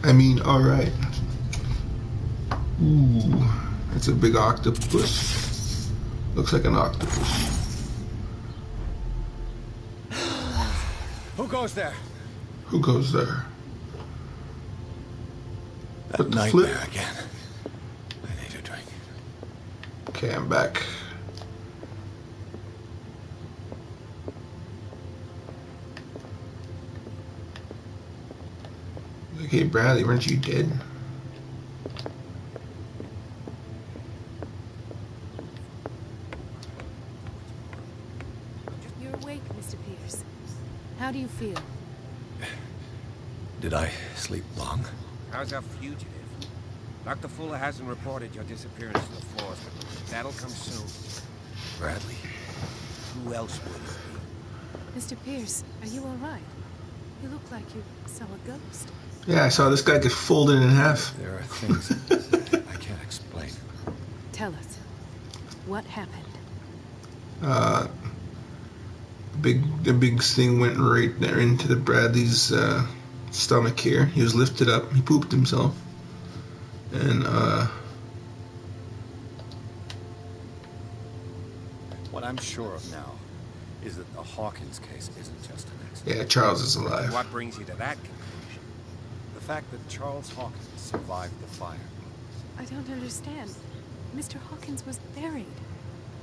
I mean, alright. Ooh, it's a big octopus. Looks like an octopus. Who goes there? Who goes there? That nightmare again. I need a drink. Okay, I'm back. Okay, Bradley, weren't you dead? You're awake, Mr. Pierce. How do you feel? Did I sleep long? How's our fugitive? Dr. Fuller hasn't reported your disappearance to the force, but that'll come soon. Bradley? Who else would it be? Mr. Pierce, are you all right? You look like you saw a ghost. Yeah, I saw this guy get folded in half. There are things I can't explain. Tell us. What happened? The big thing went right there into the Bradley's stomach here. He was lifted up. He pooped himself. And what I'm sure of now is that the Hawkins case isn't just an accident. yeah, Charles is alive. What brings you to that conclusion? The fact that Charles Hawkins survived the fire. I don't understand. Mr. Hawkins was buried.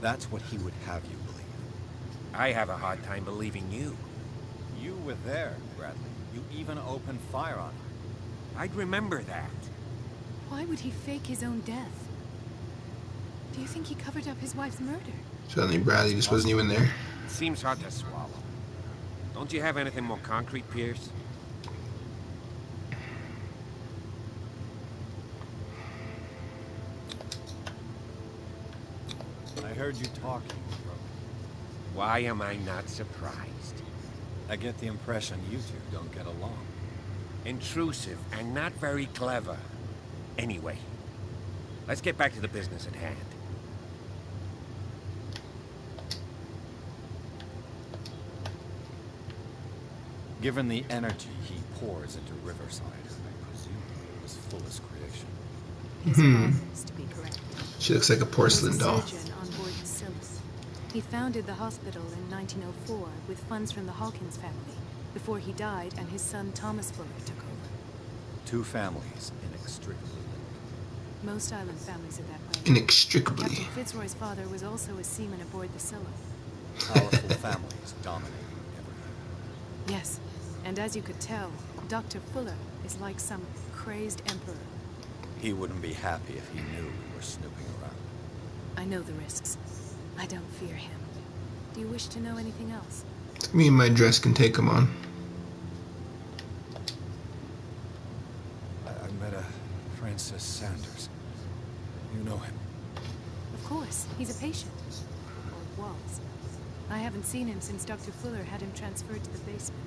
That's what he would have you believe. I have a hard time believing you. You were there, Bradley. You even opened fire on him. I'd remember that. Why would he fake his own death? Do you think he covered up his wife's murder? Suddenly Bradley just wasn't even there. It seems hard to swallow. Don't you have anything more concrete, Pierce? I heard you talking, bro. Why am I not surprised? I get the impression you two don't get along. Intrusive and not very clever. Anyway, let's get back to the business at hand. Given the energy he pours into Riverside, I presume it was Fuller's creation. His father's, to be correct. She looks like a porcelain doll. He was a surgeon on board the Scylla. He founded the hospital in 1904 with funds from the Hawkins family before he died and his son Thomas Fuller took over. Two families inextricably linked. Most island families are that way. Inextricably. Captain Fitzroy's father was also a seaman aboard the Scylla. Powerful families dominating everything. Yes, and as you could tell, Dr. Fuller is like some crazed emperor. He wouldn't be happy if he knew we were snooping around. I know the risks. I don't fear him. Do you wish to know anything else? Me and my dress can take him on. I met a Francis Sanders. You know him? Of course, he's a patient. Or was. I haven't seen him since Dr. Fuller had him transferred to the basement.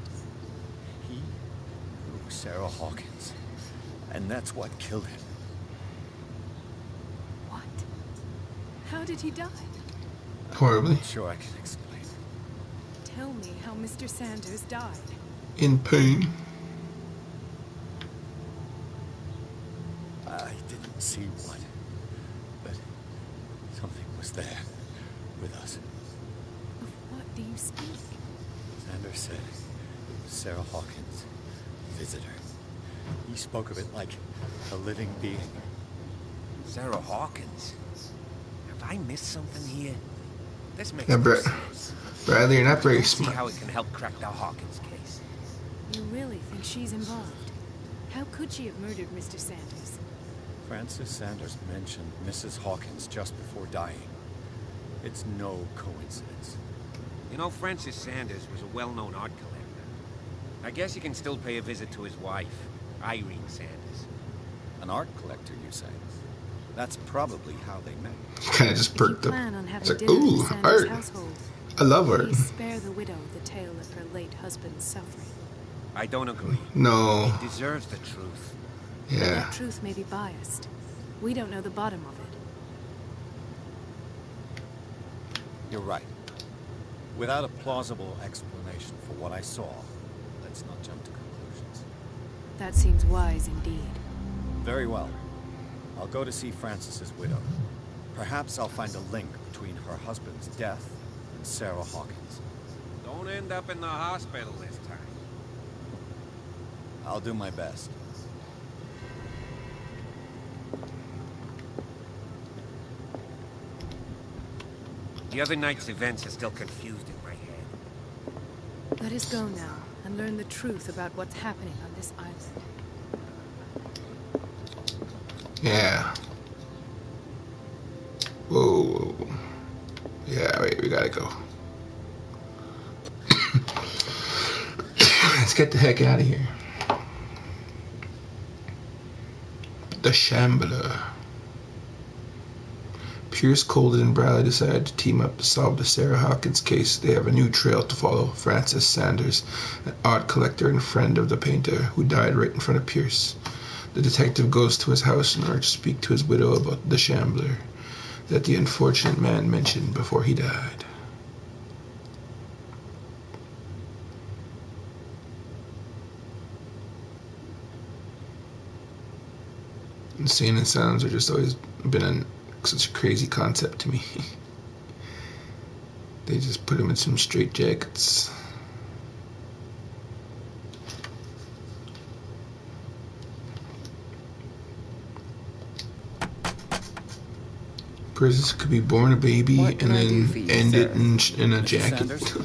He knew Sarah Hawkins. And that's what killed him. What? How did he die? Horribly. I'm sure I can explain. Tell me how Mr. Sanders died. In pain. I didn't see what, but something was there with us. Of what do you speak? Sanders said it was Sarah Hawkins' visitor. He spoke of it like a living being. Sarah Hawkins? Have I missed something here? This makes Yeah, no Brett. sense. Bradley, you're not very See smart. how it can help crack the Hawkins case. You really think she's involved? How could she have murdered Mr. Sanders? Francis Sanders mentioned Mrs. Hawkins just before dying. It's no coincidence. You know, Francis Sanders was a well-known art collector. I guess you can still pay a visit to his wife, Irene Sanders. An art collector, you say? That's probably how they met. Kind of just If you perked up. plan on having It's like, dinner in ooh, the Sanders art. household, I love art. please spare the widow the tale of her late husband's suffering. I don't agree. No. He deserves the truth. Yeah. That truth may be biased. We don't know the bottom of it. You're right. Without a plausible explanation for what I saw, let's not jump to conclusions. That seems wise indeed. Very well. I'll go to see Francis's widow. Perhaps I'll find a link between her husband's death and Sarah Hawkins. Don't end up in the hospital this time. I'll do my best. The other night's events are still confused in my head. Let us go now and learn the truth about what's happening on this island. Yeah. Whoa. Yeah, wait, we gotta go. Let's get the heck out of here. The Shambler. Pierce, Colden, and Bradley decided to team up to solve the Sarah Hawkins case. They have a new trail to follow. Francis Sanders, an art collector and friend of the painter who died right in front of Pierce. The detective goes to his house in order to speak to his widow about the Shambler that the unfortunate man mentioned before he died. Insane and sounds are just always been such a crazy concept to me. They just put him in some straitjackets. Prisoners could be born a baby and then end it in a jacket. Sanders?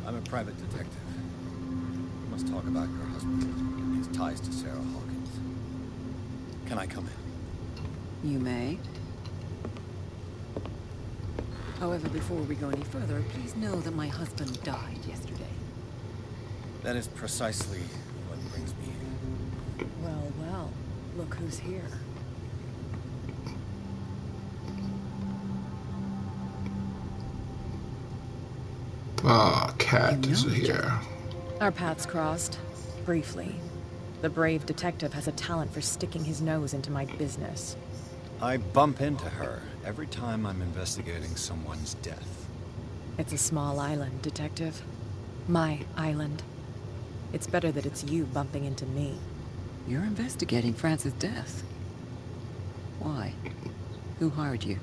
I'm a private detective. We must talk about your husband and his ties to Sarah Hawkins. Can I come in? You may. However, before we go any further, please know that my husband died yesterday. That is precisely what brings me here. Well, well, look who's here. Ah, Cat is here. Our paths crossed, briefly. The brave detective has a talent for sticking his nose into my business. I bump into her every time I'm investigating someone's death. It's a small island, detective. My island. It's better that it's you bumping into me. You're investigating Francis' death. Why? Who hired you?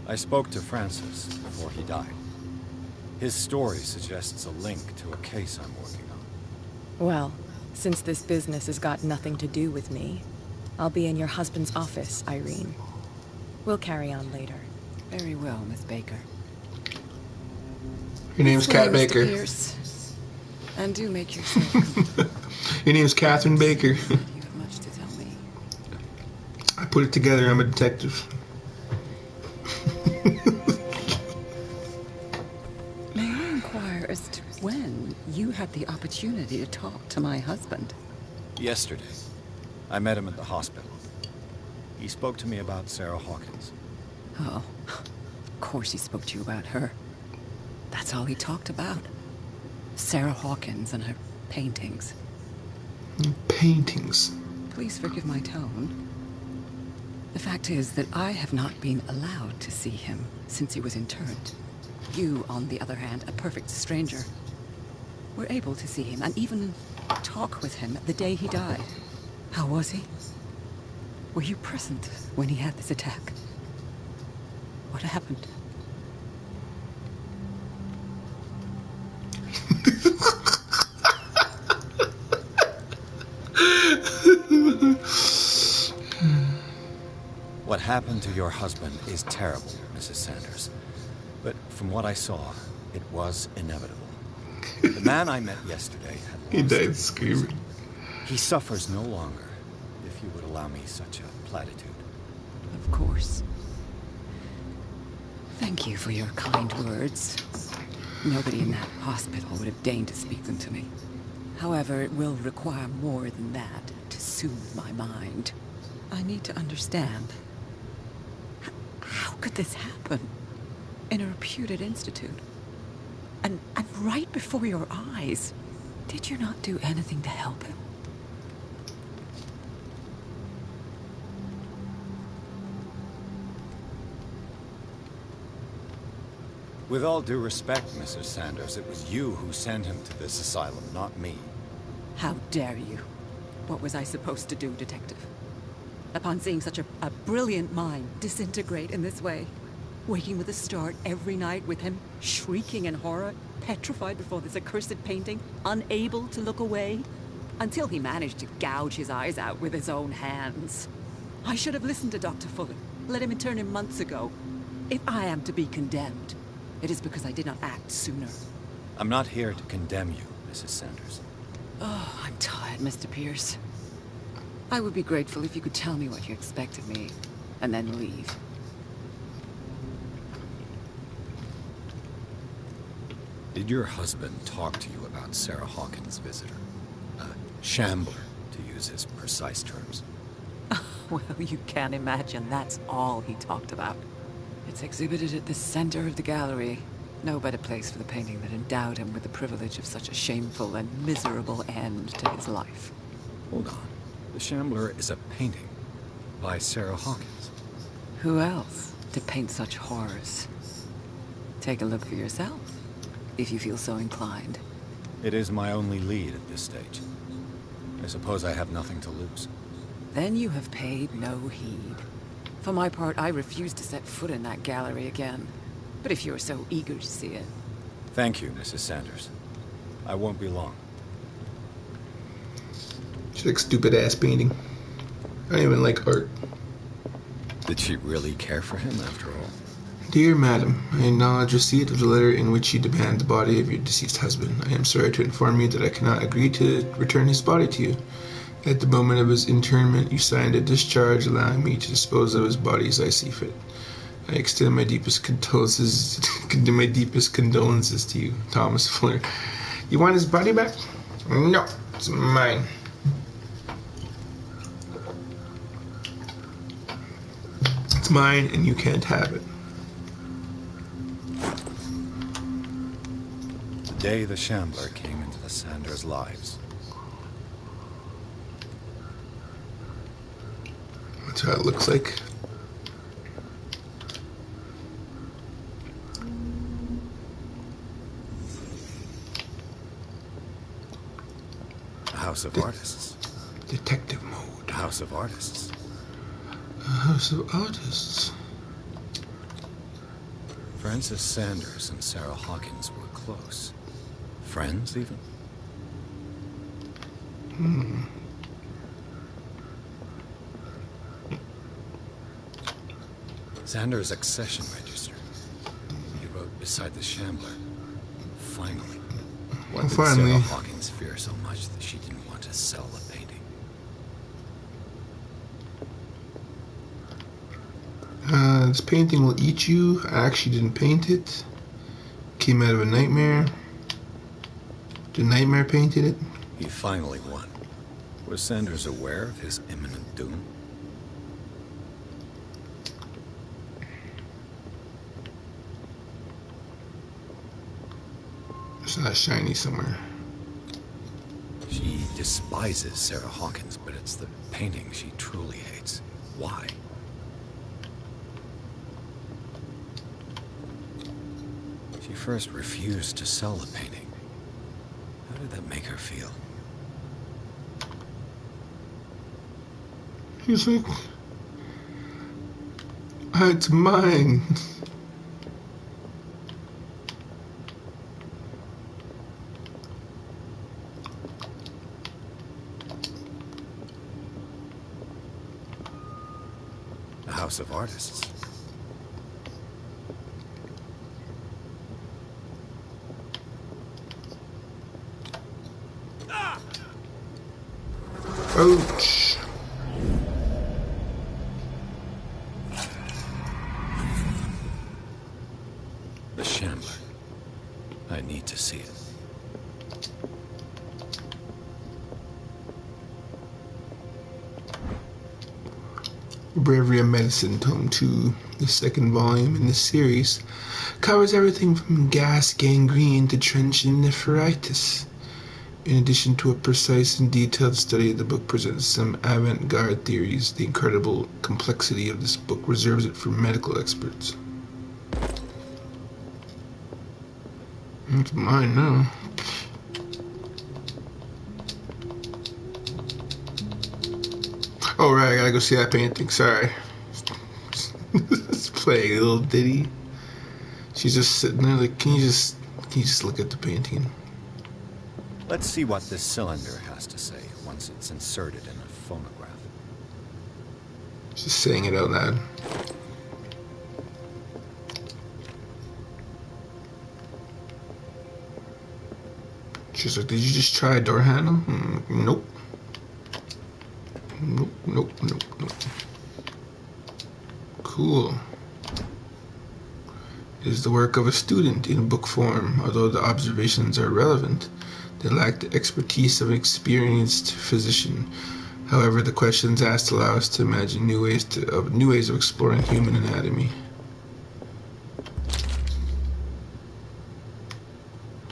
I spoke to Francis before he died. His story suggests a link to a case I'm working on. Well, since this business has got nothing to do with me, I'll be in your husband's office, Irene. We'll carry on later. Very well, Miss Baker. Your name's Cat Baker. Pierce. And do make yourself comfortable. Your name's Catherine Baker. You have much to tell me. I put it together, I'm a detective. May I inquire as to when you had the opportunity to talk to my husband? Yesterday, I met him at the hospital. He spoke to me about Sarah Hawkins. Oh, of course he spoke to you about her. That's all he talked about. Sarah Hawkins and her paintings. Paintings. Please forgive my tone. The fact is that I have not been allowed to see him since he was interned. You, on the other hand, a perfect stranger, were able to see him and even talk with him the day he died. How was he? Were you present when he had this attack? What happened? What happened to your husband is terrible, Mrs. Sanders. But from what I saw, it was inevitable. The man I met yesterday had He lost died his screaming. reason. He suffers no longer, if you would allow me such a platitude. Of course. Thank you for your kind words. Nobody in that hospital would have deigned to speak them to me. However, it will require more than that to soothe my mind. I need to understand. How could this happen? In a reputed institute? And right before your eyes? Did you not do anything to help him? With all due respect, Mrs. Sanders, it was you who sent him to this asylum, not me. How dare you? What was I supposed to do, Detective? Upon seeing such a brilliant mind disintegrate in this way, waking with a start every night with him shrieking in horror, petrified before this accursed painting, unable to look away, until he managed to gouge his eyes out with his own hands. I should have listened to Dr. Fuller, let him intern him months ago. If I am to be condemned, it is because I did not act sooner. I'm not here to condemn you, Mrs. Sanders. Oh, I'm tired, Mr. Pierce. I would be grateful if you could tell me what you expect of me, and then leave. Did your husband talk to you about Sarah Hawkins' visitor? A shambler, to use his precise terms. Well, you can't imagine that's all he talked about. It's exhibited at the center of the gallery. No better place for the painting that endowed him with the privilege of such a shameful and miserable end to his life. Hold on. The Shambler is a painting by Sarah Hawkins. Who else to paint such horrors? Take a look for yourself, if you feel so inclined. It is my only lead at this stage. I suppose I have nothing to lose. Then you have paid no heed. For my part, I refuse to set foot in that gallery again. But if you're so eager to see it... Thank you, Mrs. Sanders. I won't be long. It's like stupid ass painting. I don't even like art. Did she really care for him after all? Dear Madam, I acknowledge receipt of the letter in which you demand the body of your deceased husband. I am sorry to inform you that I cannot agree to return his body to you. At the moment of his interment, you signed a discharge allowing me to dispose of his body as I see fit. I extend my deepest condolences to you, Thomas Fuller. You want his body back? No, it's mine. It's mine, and you can't have it. The day the Shambler came into the Sanders' lives. That's how it looks like. A house of artists. Detective mode. A house of artists. A house of artists. Francis Sanders and Sarah Hawkins were close. Friends, even? Sanders' accession register. He wrote beside the Shambler. Finally. What did Finally. Sarah Hawkins fear so much that she didn't want to sell the painting? This painting will eat you. I actually didn't paint it. Came out of a nightmare. The nightmare painted it. He finally won. Was Sanders aware of his imminent doom? It's not shiny somewhere. She despises Sarah Hawkins, but it's the painting she truly hates. Why? She first refused to sell the painting. How did that make her feel? He's like, it's mine. A house of artists. Ouch. The Shambler. I need to see it. Bravery of Medicine, Tome 2, the second volume in the series, covers everything from gas gangrene to trench nephritis. In addition to a precise and detailed study, the book presents some avant-garde theories. The incredible complexity of this book reserves it for medical experts. It's mine now. Oh, right, I gotta go see that painting. Sorry. It's playing a little ditty. She's just sitting there like, can you just look at the painting? Let's see what this cylinder has to say once it's inserted in a phonograph. Just saying it out loud. She's like, did you just try a door handle? Nope. Nope. Cool. It is the work of a student in book form. Although the observations are relevant, they lack the expertise of an experienced physician. However, the questions asked allow us to imagine new ways of exploring human anatomy.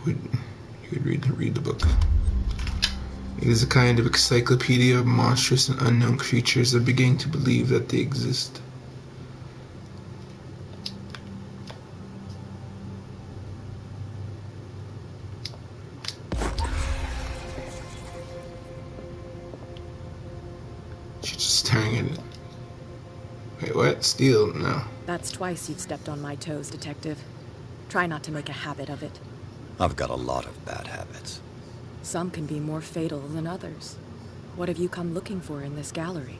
You would read the book. It is a kind of encyclopedia of monstrous and unknown creatures that begin to believe that they exist. She's just staring at it. Wait, what? Steel? No. That's twice you've stepped on my toes, Detective. Try not to make a habit of it. I've got a lot of bad habits. Some can be more fatal than others. What have you come looking for in this gallery?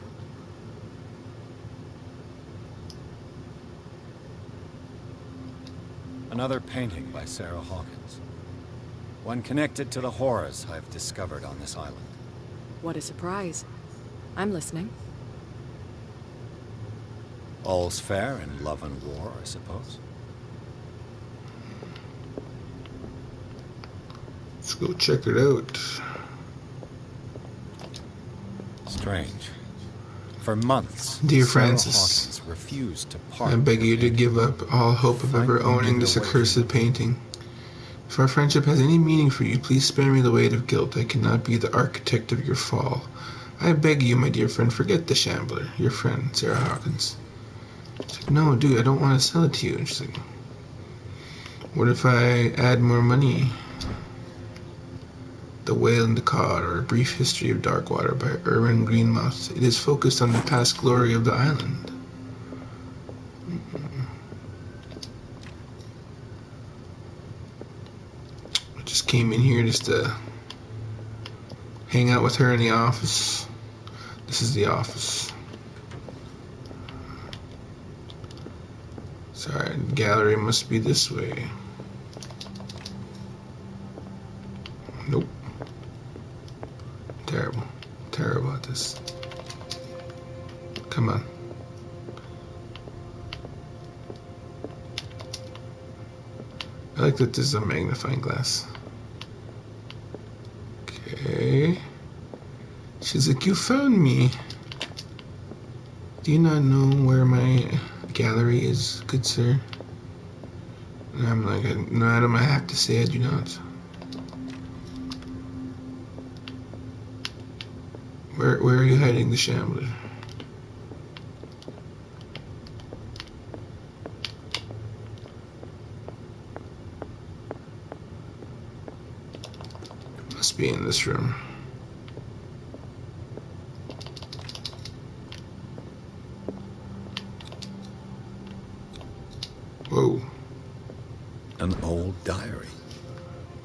Another painting by Sarah Hawkins. One connected to the horrors I've discovered on this island. What a surprise. I'm listening. All's fair in love and war, I suppose. Let's go check it out. Strange. For months, Dear Sarah Francis, Hawkins refused to part I beg with you her to painting. give up all hope of ever Find owning me this the way accursed you- painting. If our friendship has any meaning for you, please spare me the weight of guilt. I cannot be the architect of your fall. I beg you, my dear friend, forget the shambler. Your friend, Sarah Hawkins. She's like, no, dude, I don't want to sell it to you. And she's like, what if I add more money? The Whale and the Cod, or A Brief History of Darkwater by Erwin Greenmouth. It is focused on the past glory of the island. I just came in here just to hang out with her in the office. This is the office. Sorry, the gallery must be this way. Nope. Terrible at this. Come on. I like that this is a magnifying glass. Okay. She's like, you found me. Do you not know where my gallery is, good sir? And I'm like, no, I don't have to say I do not. Where are you hiding the shambler? It must be in this room. Whoa. An old diary.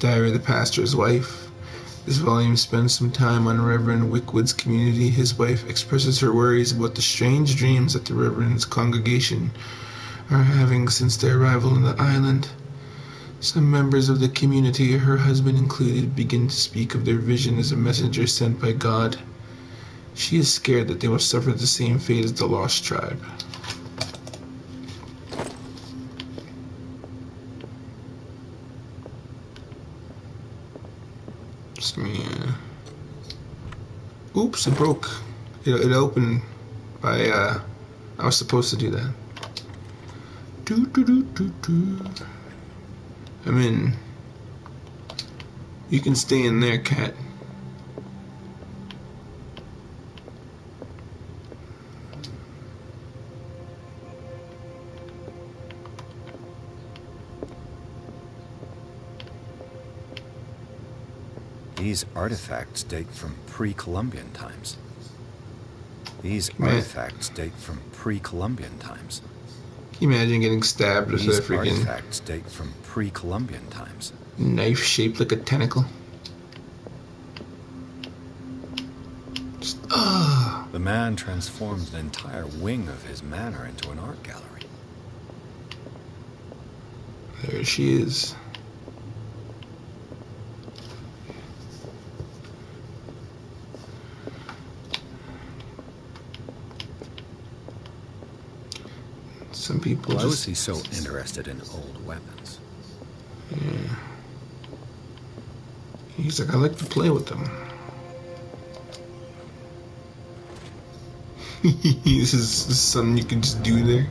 Diary of the pastor's wife. This volume spends some time on Reverend Wickwood's community. His wife expresses her worries about the strange dreams that the Reverend's congregation are having since their arrival on the island. Some members of the community, her husband included, begin to speak of their vision as a messenger sent by God. She is scared that they will suffer the same fate as the lost tribe. Oops, it broke. It opened by, I was supposed to do that. I'm in. You can stay in there, cat. These artifacts date from pre-Columbian times. These artifacts date from pre-Columbian times. Can you imagine getting stabbed with a These freaking artifacts date from pre-Columbian times. knife shaped like a tentacle? Just, The man transformed an entire wing of his manor into an art gallery. there she is. Some people Why was just... he so interested in old weapons? Yeah. He's like, I like to play with them. this is something you can just do there.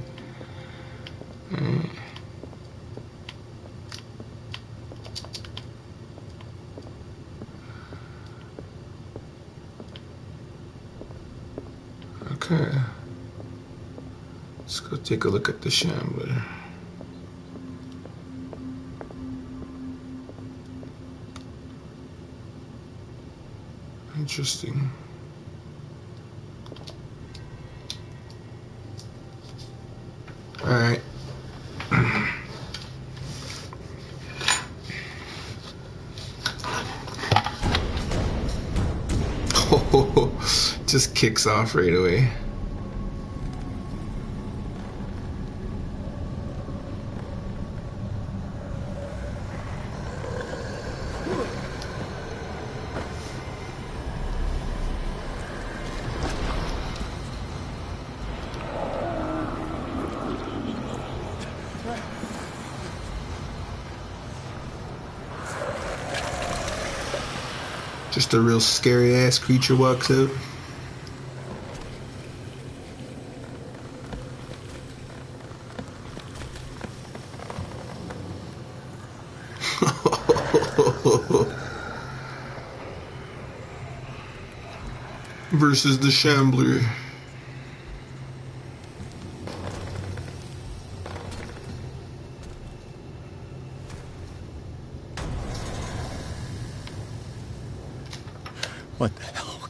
Okay. Let's go take a look at the Shambler. Interesting. Alright. Oh, just kicks off right away. Just a real scary ass creature walks out. Versus the Shambler. What the hell?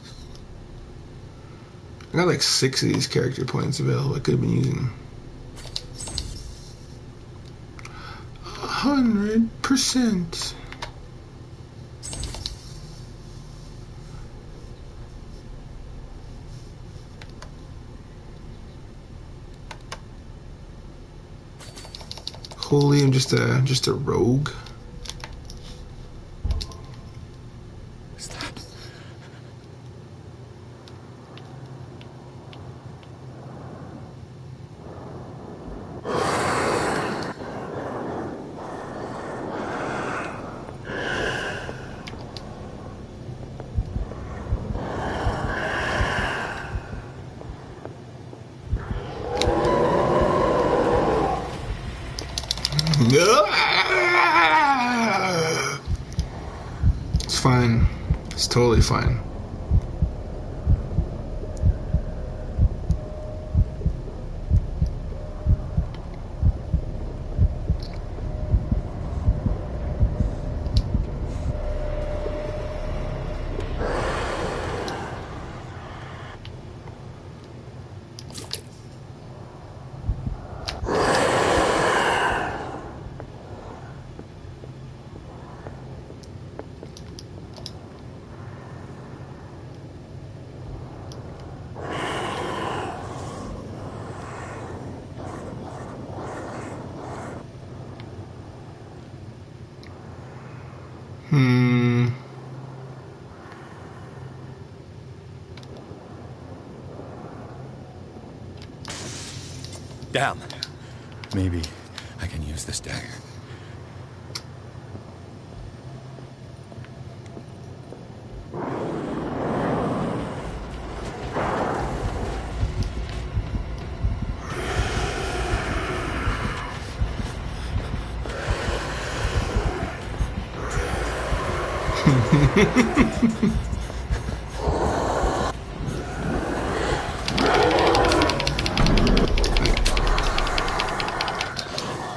I got like 6 of these character points available. I could have been using them. 100%. Holy, I'm just a rogue. Is that... It's fine. It's totally fine. Damn. Maybe I can use this dagger.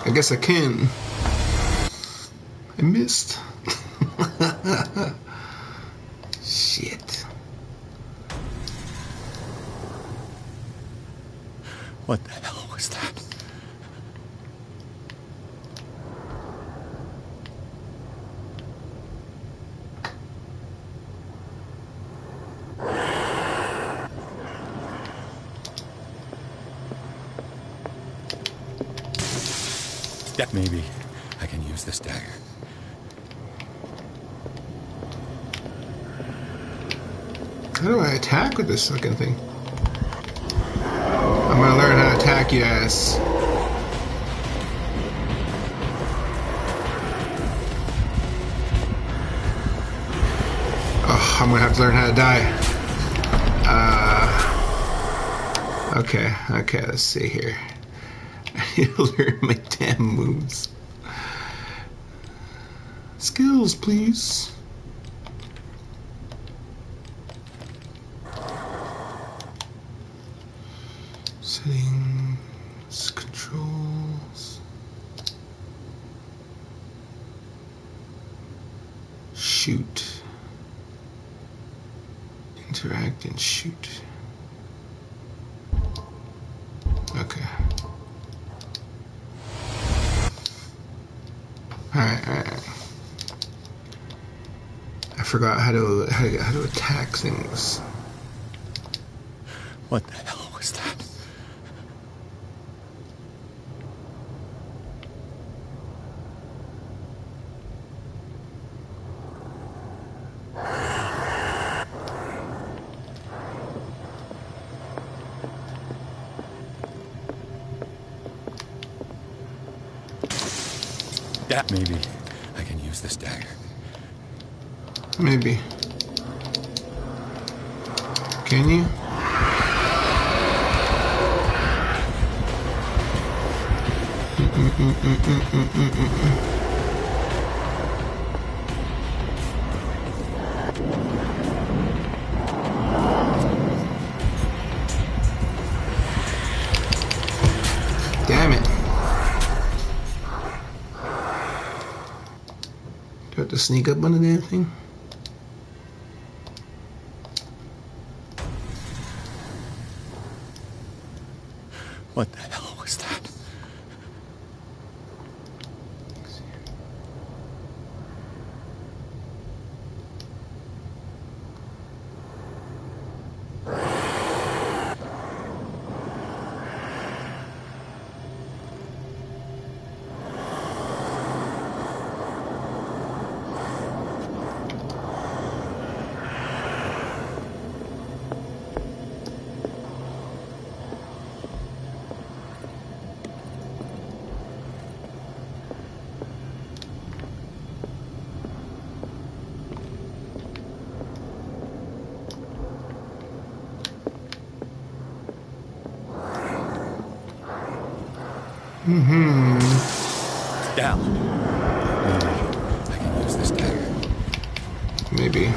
I guess I can. I missed. Shit. What the hell was that? Maybe I can use this dagger. How do I attack with this fucking thing? I'm gonna learn how to attack you ass. Oh, I'm gonna have to learn how to die. Okay, let's see here. I need to learn my damn moves. Skills, please. Settings, controls. Shoot. Interact and shoot. Okay. Alright. I forgot how to attack things. What the hell was that? Maybe I can use this dagger. Maybe. Can you? Damn it. Do I have to sneak up on the damn thing? What the hell was that? Down. Maybe I can use this dagger. Maybe.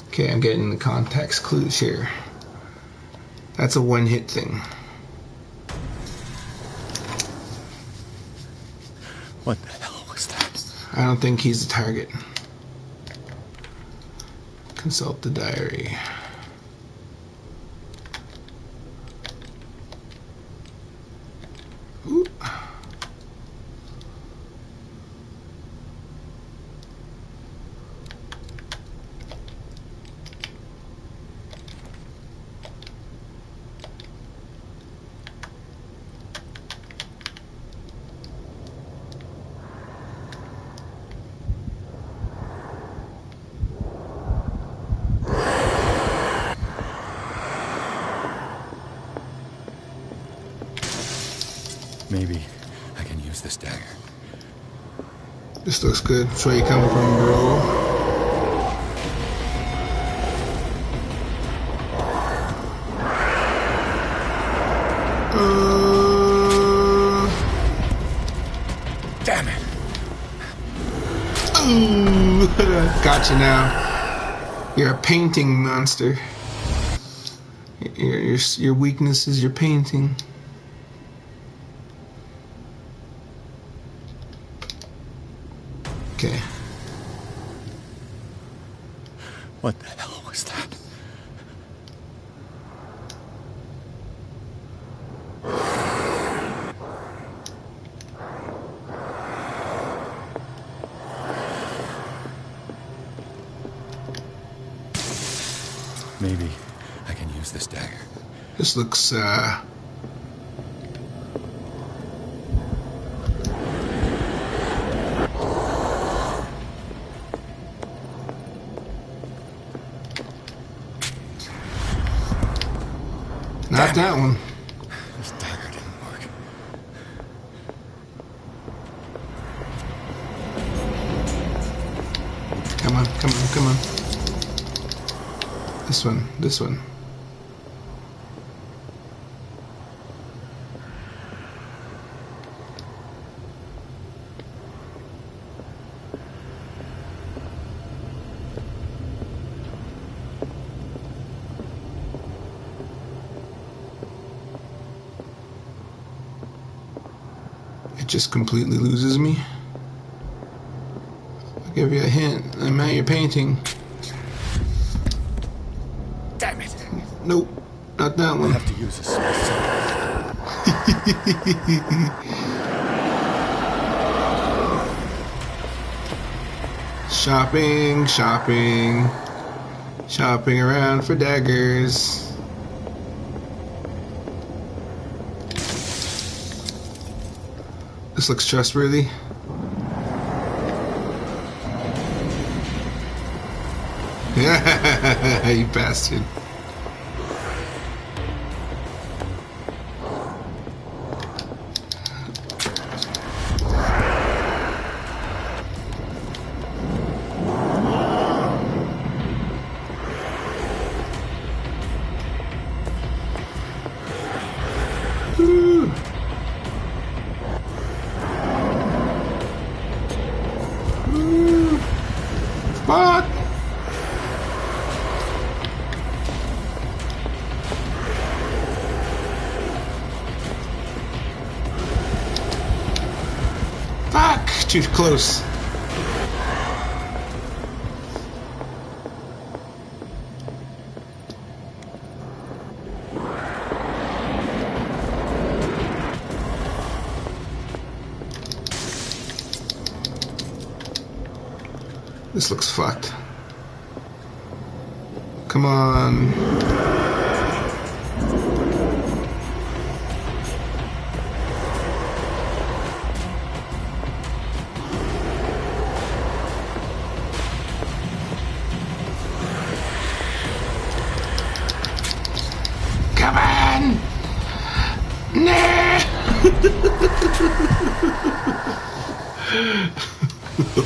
Okay, I'm getting the context clues here. That's a one-hit thing. What the hell was that? I don't think he's the target. Consult the diary. Ooh. Maybe I can use this dagger. This looks good. That's where you come from, bro. Damn it! Ooh, gotcha now. You're a painting monster. Your weakness is your painting. Okay. What the hell was that? Maybe I can use this dagger. This looks, not that one. This dagger didn't work. Come on, come on, come on. This one, this one. It just completely loses me. I'll give you a hint. I'm at your painting. Damn it! Nope, not that I one. have to use this. Shopping, shopping, shopping around for daggers. This looks trustworthy. You bastard. Woo. Woo. Fuck. Fuck! Too close. This looks fucked. Come on. Come on! Nah!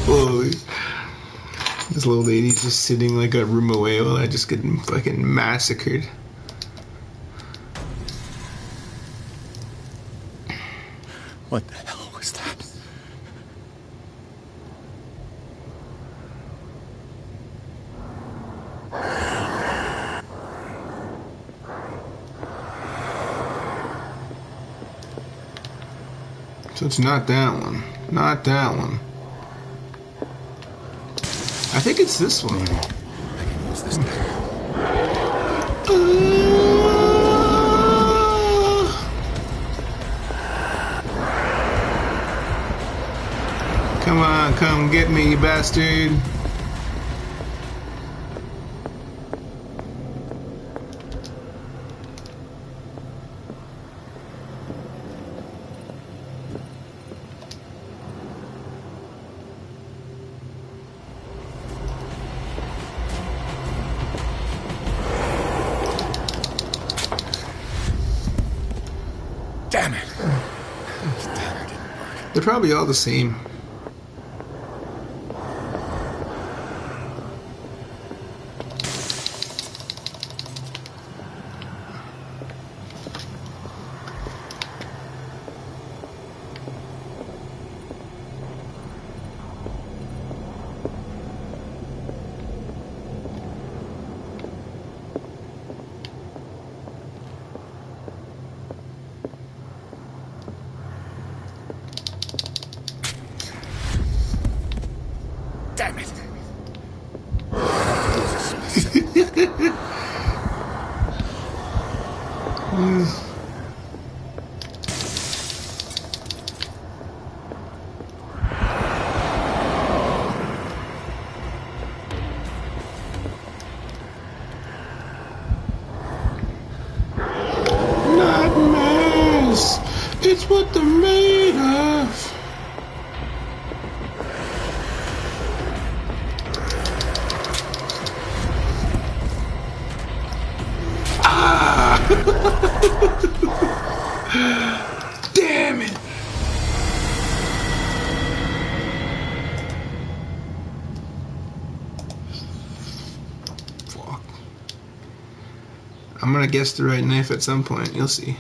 Holy. This little lady's just sitting like a room away while I just get fucking massacred. What the hell was that? So it's not that one. Not that one. I think it's this one. I can use this dagger. Come on, come get me, you bastard. Damn it! This dagger didn't work. They're probably all the same. Damn it! I have to use this Nightmares. It's what they're made of. Damn it! Fuck. I'm gonna guess the right knife at some point. You'll see.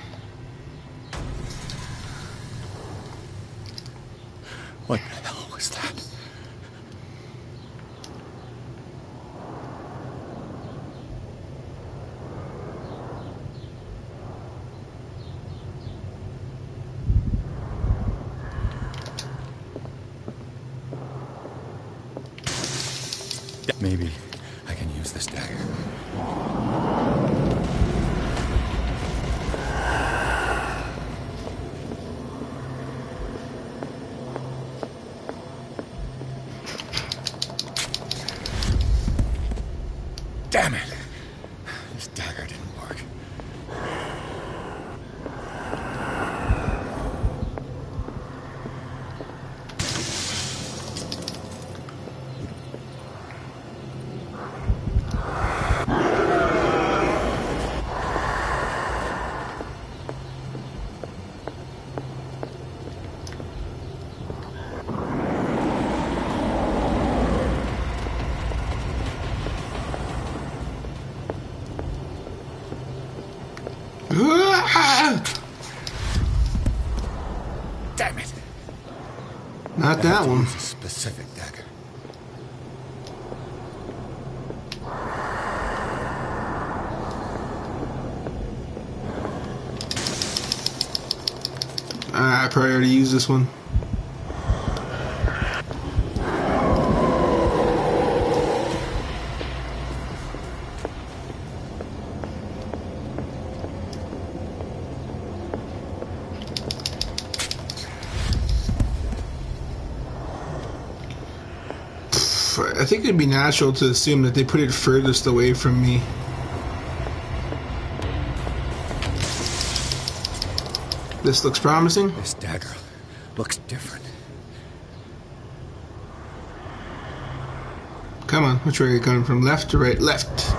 What the hell was that? Maybe I can use this dagger. Damn it! This dagger didn't work. Damn it! Not that one. Use a specific dagger. I probably already used this one. I think it'd be natural to assume that they put it furthest away from me. This looks promising. This dagger looks different. Come on, which way are you coming from? Left to right? Left.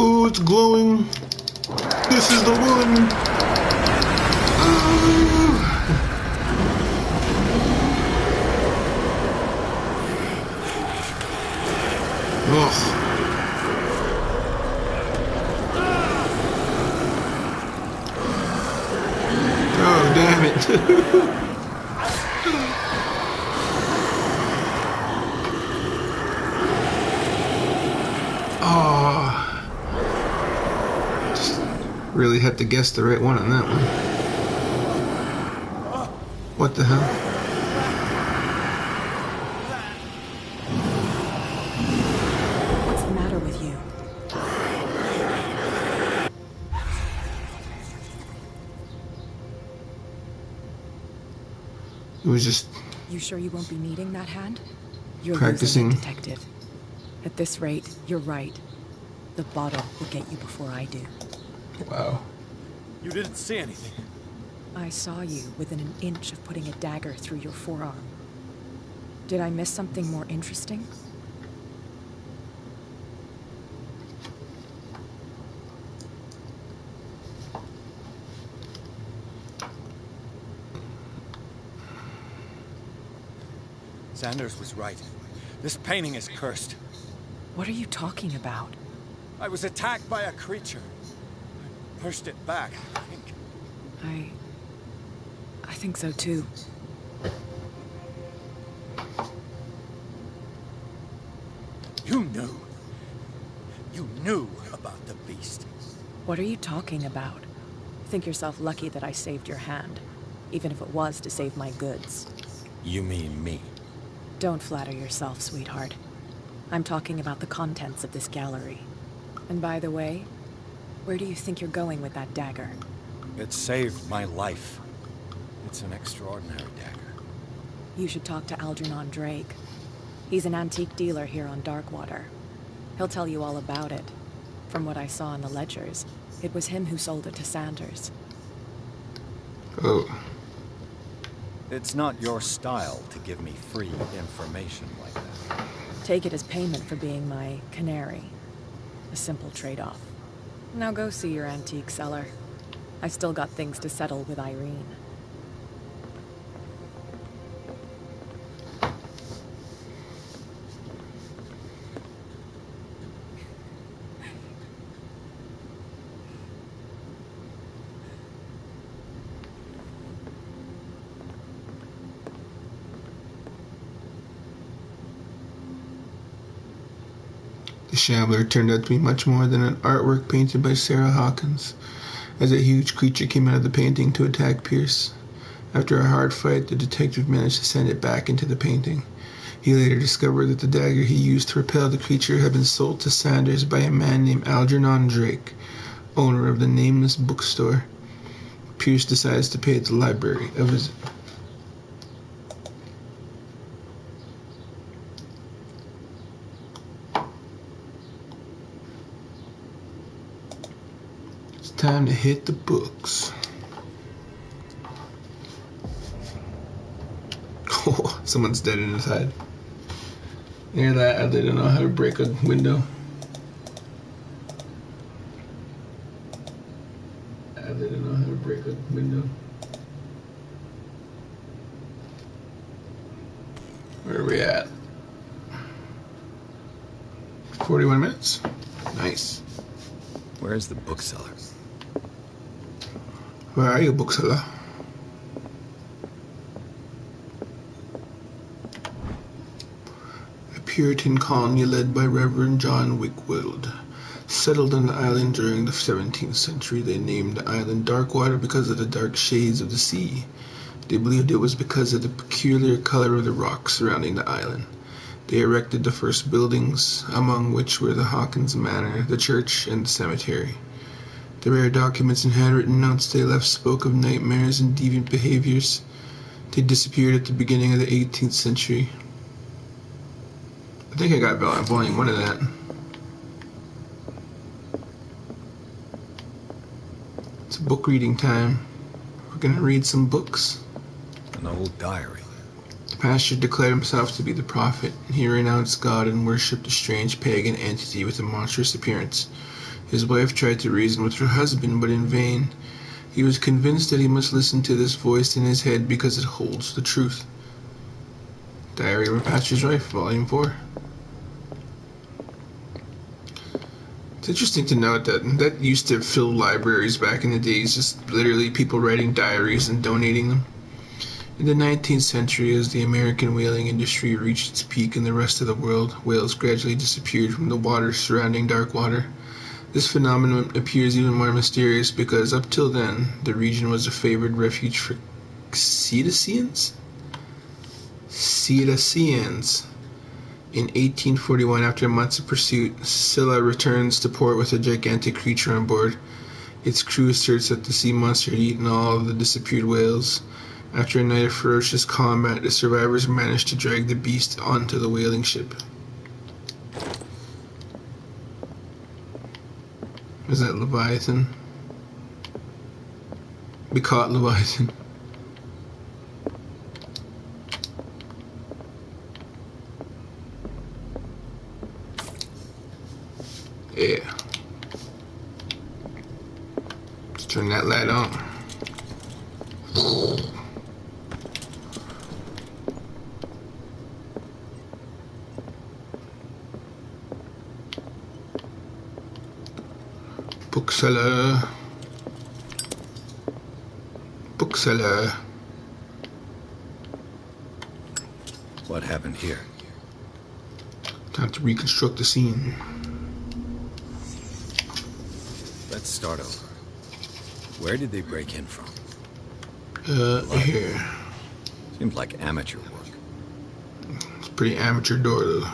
Ooh, it's glowing. This is the one. Ugh. Oh, damn it. Oh. Just really had to guess the right one on that one. What the hell? What's the matter with you? It was just You sure you won't be needing that hand? You're practicing. losing it, detective. At this rate, you're right. The bottle will get you before I do. Wow. You didn't see anything. I saw you within an inch of putting a dagger through your forearm. Did I miss something more interesting? Sanders was right. This painting is cursed. What are you talking about? I was attacked by a creature. I pushed it back, I think. I think so too. You knew. You knew about the beast. What are you talking about? Think yourself lucky that I saved your hand, even if it was to save my goods. You mean me? Don't flatter yourself, sweetheart. I'm talking about the contents of this gallery. And by the way, where do you think you're going with that dagger? It saved my life. It's an extraordinary dagger. You should talk to Algernon Drake. He's an antique dealer here on Darkwater. He'll tell you all about it. From what I saw in the ledgers, it was him who sold it to Sanders. Oh. It's not your style to give me free information like that. Take it as payment for being my canary. A simple trade-off. Now go see your antique seller. I've still got things to settle with Irene. The Shambler turned out to be much more than an artwork painted by Sarah Hawkins, as a huge creature came out of the painting to attack Pierce. After a hard fight, the detective managed to send it back into the painting. He later discovered that the dagger he used to repel the creature had been sold to Sanders by a man named Algernon Drake, owner of the nameless bookstore. Pierce decides to pay at the library a visit. It's time to hit the books. Oh, someone's dead inside. Hear that? They don't know how to break a window. They don't know how to break a window. Where are we at? 41 minutes? Nice. Where is the bookseller? Where are you, bookseller? A Puritan colony led by Reverend John Wickwold settled on the island during the 17th century. They named the island Darkwater because of the dark shades of the sea. They believed it was because of the peculiar color of the rocks surrounding the island. They erected the first buildings, among which were the Hawkins Manor, the church, and the cemetery. The rare documents and handwritten notes they left spoke of nightmares and deviant behaviors. They disappeared at the beginning of the 18th century. I think I got volume 1 of that. It's book reading time. We're gonna read some books. An old diary. The pastor declared himself to be the prophet. He renounced God and worshipped a strange pagan entity with a monstrous appearance. His wife tried to reason with her husband, but in vain. He was convinced that he must listen to this voice in his head because it holds the truth. Diary of a Pastor's Wife, Volume 4. It's interesting to note that used to fill libraries back in the days, just literally people writing diaries and donating them. In the 19th century, as the American whaling industry reached its peak in the rest of the world, whales gradually disappeared from the waters surrounding Darkwater. This phenomenon appears even more mysterious because up till then, the region was a favored refuge for cetaceans? Cetaceans. In 1841, after months of pursuit, Scylla returns to port with a gigantic creature on board. Its crew asserts that the sea monster had eaten all of the disappeared whales. After a night of ferocious combat, the survivors managed to drag the beast onto the whaling ship. Is that Leviathan? We caught Leviathan. Yeah. Let's turn that light on. Bookseller. Bookseller. What happened here? Time to reconstruct the scene. The Let's start over. Where did they break in from? Here. Seems like amateur work. It's a pretty amateur door, though.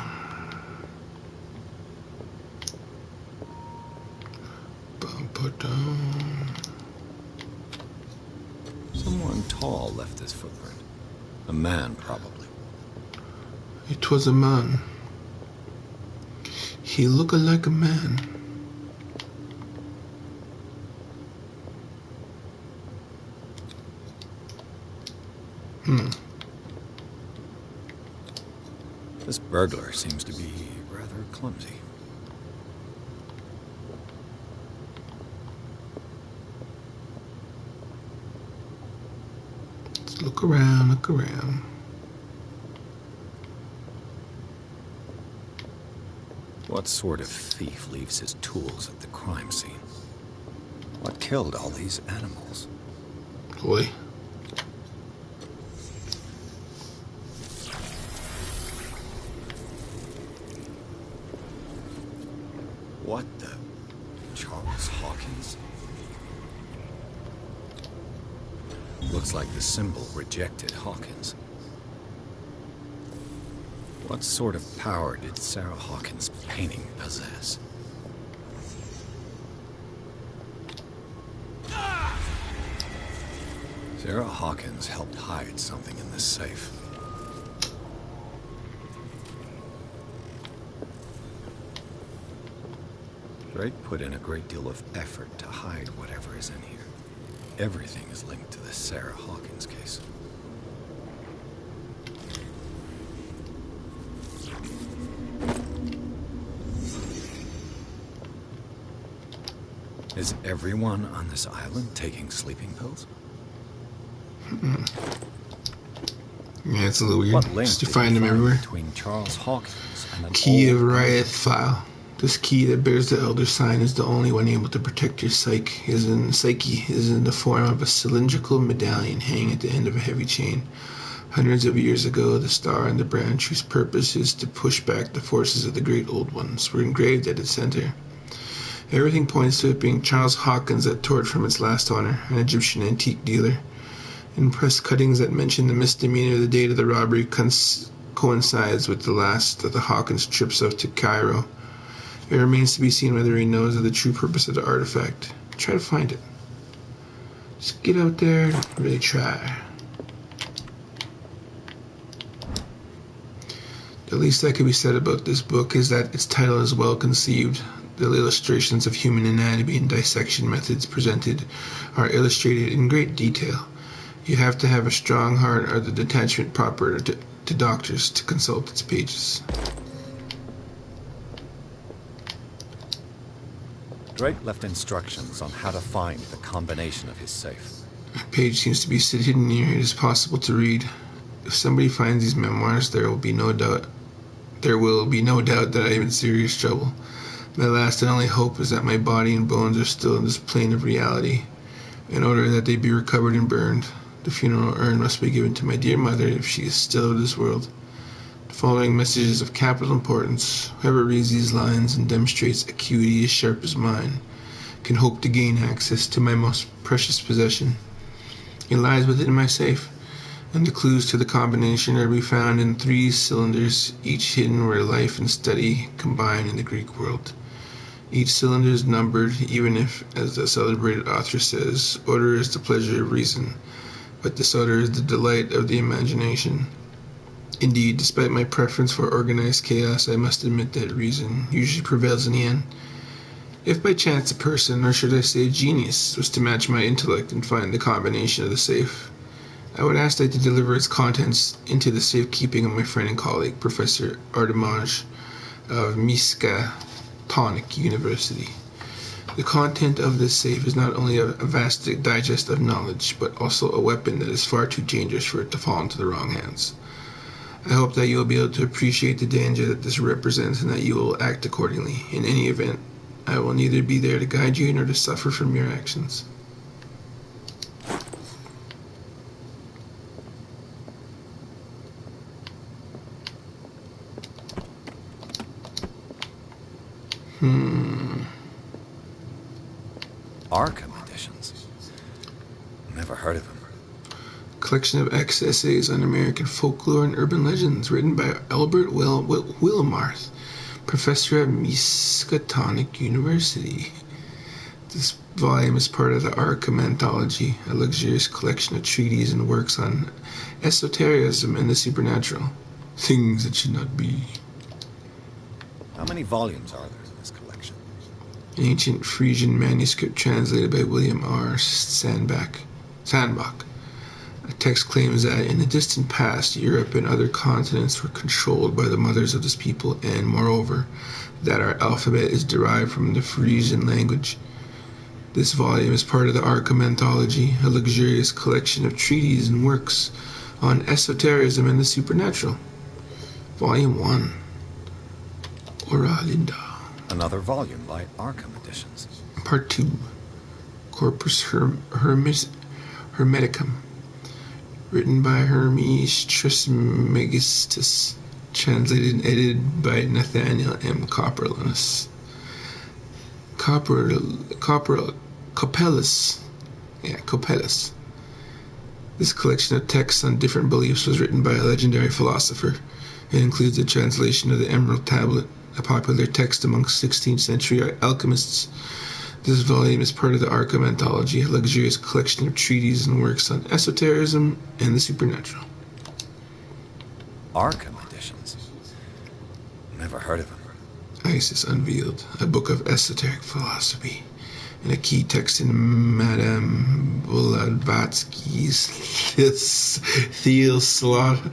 Someone tall left this footprint. A man, probably. It was a man. He looked like a man. This burglar seems to be rather clumsy. Let's look around, look around. What sort of thief leaves his tools at the crime scene? What killed all these animals? Boy. What the... Charles Hawkins? Looks like the symbol rejected Hawkins. What sort of power did Sarah Hawkins' painting possess? Sarah Hawkins helped hide something in this safe. Drake put in a great deal of effort to hide whatever is in here. Everything is linked to the Sarah Hawkins case. Is everyone on this island taking sleeping pills? Yeah, it's a little weird. What link Just to did find you them everywhere. between Charles Hawkins and an Key of old Riot file. This key that bears the Elder Sign is the only one able to protect your psyche. Is in the form of a cylindrical medallion hanging at the end of a heavy chain. Hundreds of years ago, the star and the branch, whose purpose is to push back the forces of the Great Old Ones, were engraved at its center. Everything points to it being Charles Hawkins that tore it from its last owner, an Egyptian antique dealer. In press cuttings that mention the misdemeanor, the date of the robbery coincides with the last of the Hawkins trips out to Cairo. It remains to be seen whether he knows of the true purpose of the artifact. Try to find it. Just get out there and really try. The least that could be said about this book is that its title is well conceived. The illustrations of human anatomy and dissection methods presented are illustrated in great detail. You have to have a strong heart or the detachment proper to doctors to consult its pages. Drake left instructions on how to find the combination of his safe. A page seems to be hidden near it is possible to read. If somebody finds these memoirs, there will be no doubt that I am in serious trouble. My last and only hope is that my body and bones are still in this plane of reality. In order that they be recovered and burned, the funeral urn must be given to my dear mother if she is still of this world. The following message is of capital importance. Whoever reads these lines and demonstrates acuity as sharp as mine can hope to gain access to my most precious possession. It lies within my safe, and the clues to the combination are to be found in 3 cylinders, each hidden where life and study combine in the Greek world. Each cylinder is numbered, even if, as the celebrated author says, order is the pleasure of reason, but disorder is the delight of the imagination. Indeed, despite my preference for organized chaos, I must admit that reason usually prevails in the end. If by chance a person, or should I say a genius, was to match my intellect and find the combination of the safe, I would ask that to deliver its contents into the safekeeping of my friend and colleague, Professor Artemage of Miskatonic University. The content of this safe is not only a vast digest of knowledge, but also a weapon that is far too dangerous for it to fall into the wrong hands. I hope that you will be able to appreciate the danger that this represents and that you will act accordingly. In any event, I will neither be there to guide you nor to suffer from your actions. Arkham editions. Never heard of him. Collection of essays on American folklore and urban legends, written by Albert Wilmarth, professor at Miskatonic University. This volume is part of the Arkham Anthology, a luxurious collection of treatises and works on esotericism and the supernatural, things that should not be. How many volumes are there in this collection? An ancient Frisian manuscript translated by William R. Sandbach. A text claims that in the distant past, Europe and other continents were controlled by the mothers of this people, and moreover, that our alphabet is derived from the Frisian language. This volume is part of the Arkham Anthology, a luxurious collection of treatises and works on esotericism and the supernatural. Volume 1. Ora Linda. Another volume by Arkham editions. Part 2. Corpus Hermeticum. Written by Hermes Trismegistus. Translated and edited by Nathaniel M. Coppelus. Coppelus. This collection of texts on different beliefs was written by a legendary philosopher. It includes a translation of the Emerald Tablet, a popular text amongst 16th century alchemists. This volume is part of the Arkham Anthology, a luxurious collection of treatises and works on esotericism and the supernatural. Arkham editions. Never heard of him. Isis Unveiled, a book of esoteric philosophy, and a key text in Madame Blavatsky's Theosophical.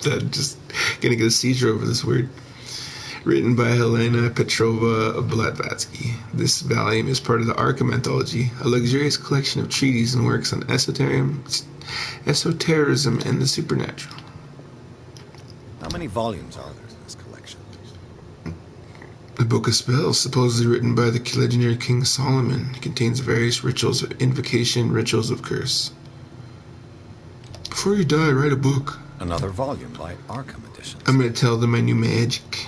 I'm just gonna get a seizure over this word. Written by Helena Petrova Blavatsky. This volume is part of the Arkham Anthology, a luxurious collection of treatises and works on esotericism and the supernatural. How many volumes are there in this collection? The Book of Spells, supposedly written by the legendary King Solomon, contains various rituals of invocation, rituals of curse. Before you die, write a book. Another volume by Arkham editions. I'm going to tell them my new magic.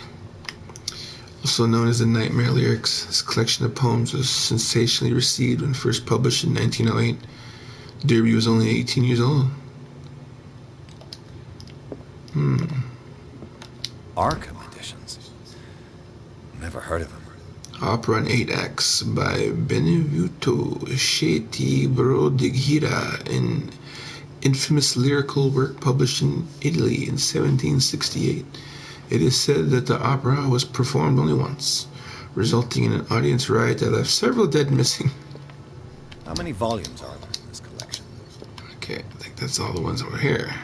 Also known as the Nightmare Lyrics, this collection of poems was sensationally received when first published in 1908. Derby was only 18 years old. Arkham editions. Never heard of him. Opera in 8 acts by Benvenuto Cettibrodighira, an infamous lyrical work published in Italy in 1768. It is said that the opera was performed only once, resulting in an audience riot that left several dead missing. How many volumes are there in this collection? Okay, I think that's all the ones over here.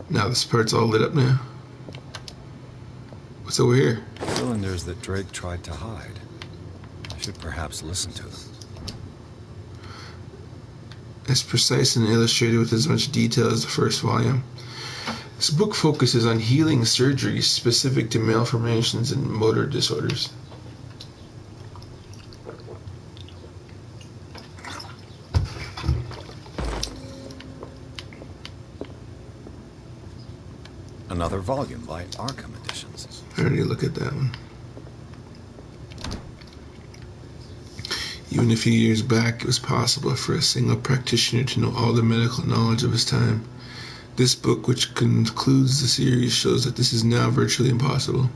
Now this part's all lit up now. What's over here? Cylinders that Drake tried to hide. I should perhaps listen to them. As precise and illustrated with as much detail as the first volume. This book focuses on healing surgeries specific to malformations and motor disorders. Another volume by Arkham editions. I already looked at that one. Even a few years back, it was possible for a single practitioner to know all the medical knowledge of his time. This book, which concludes the series, shows that this is now virtually impossible.